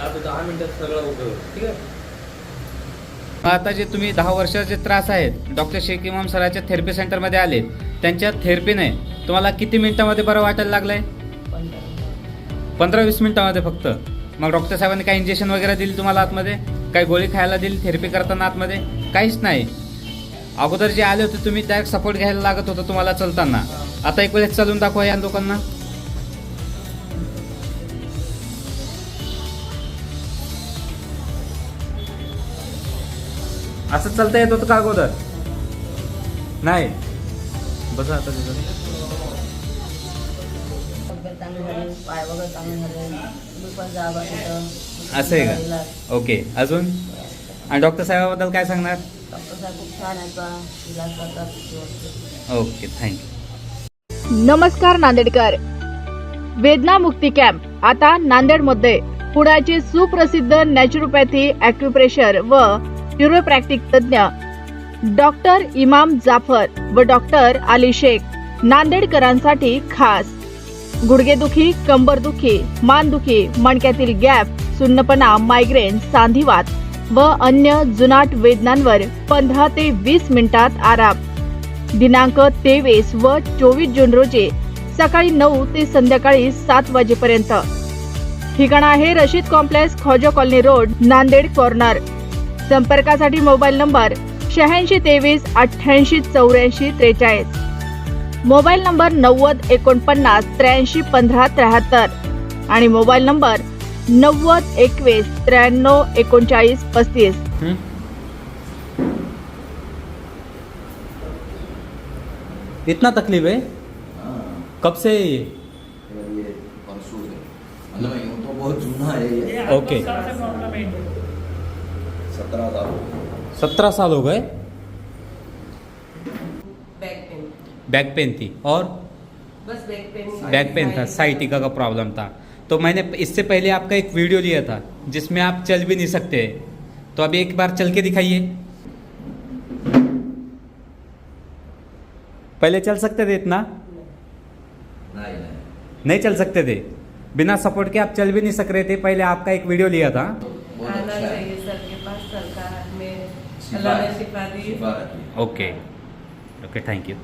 आता 10 मिनिटात सगळं होतं. ठीक आहे. आता जे तुम्ही 10 वर्षाचे त्रास आहेत डॉक्टर शेख इमाम सराच्या थेरपी सेंटरमध्ये आले, त्यांच्या थेरपीने तुम्हाला किती मिनिटामध्ये बरं वाटायला लागलंय? 15-20 मिनिटामध्ये फक्त. मग डॉक्टर साहेबांनी काही इंजेक्शन वगैरे दिली तुम्हाला आतमध्ये? काही गोळी खायला दिली थेरपी करताना आतमध्ये? काहीच नाही. अगोदर जे आले होते तुम्ही त्या सपोर्ट घ्यायला लागत होतं तुम्हाला चलताना. आता एक वेळेस चालून दाखवा या लोकांना. असं चालता येत होतं का अगोदर? नाही. बसा आता तिथं. पाय वगैरे चांगले झाले, मी पण जागा तिथं. असं आहे का? ओके. अजून आणि डॉक्टर साहेबाबद्दल काय सांगणार? डॉक्टर साहेब खूप छान आहेत बा, इलाज करतात व्यवस्थित. Okay, thank you. नमस्कार नांदेडकर. वेदना मुक्ती कॅम्प आता नांदेडमध्ये पुण्याचे सुप्रसिद्ध नॅचरोपॅथी, ॲक्युप्रेशर व न्यूरोप्रॅक्टिक तज्ञ डॉक्टर इमाम जाफर व डॉक्टर अली शेख नांदेडकरांसाठी खास. गुडघेदुखी, कंबरदुखी, मानदुखी, मणक्यातील गॅप, सुन्नपणा, मायग्रेन, सांधिवात व अन्य जुनाट वेदनांवर 15 ते 20 मिनिटात आराम. दिनांक 23 व 24 जून रोजी सकाळी 9 ते संध्याकाळी 7 वाजेपर्यंत. ठिकाण आहे Rashid complex, Khwaja colony road, Nanded corner. संपर्कासाठी मोबाईल नंबर 86 23 88 84 43, मोबाईल नंबर 90 49 83 15 73 आणि मोबाईल नंबर 90 21 93 39 35. इतना तकलीफ है? कब से है ये? परसों से, मतलब यूँ तो बहुत जूना है ये। ओके. 17 साल। 17 साल हो गए. बैक पेन, बैक पेन थी और बस बैक पेन. बैक पेन था, साइटिका का प्रॉब्लम था. तो मैंने इससे पहले आपका एक वीडियो लिया था जिसमें आप चल भी नहीं सकते. तो अभी एक बार चल के दिखाइए. पहले चल सकते थे इतना? नहीं नहीं चल सकते थे. बिना सपोर्ट के आप चल भी नहीं सक रहे थे. पहले आपका एक वीडियो लिया था. बहुत आना अच्छा है। चाहिए सर के पास, सरकार में शिफा अल्लाह ने शिफा दी. शिफा रखी। ओके. Okay, thank you.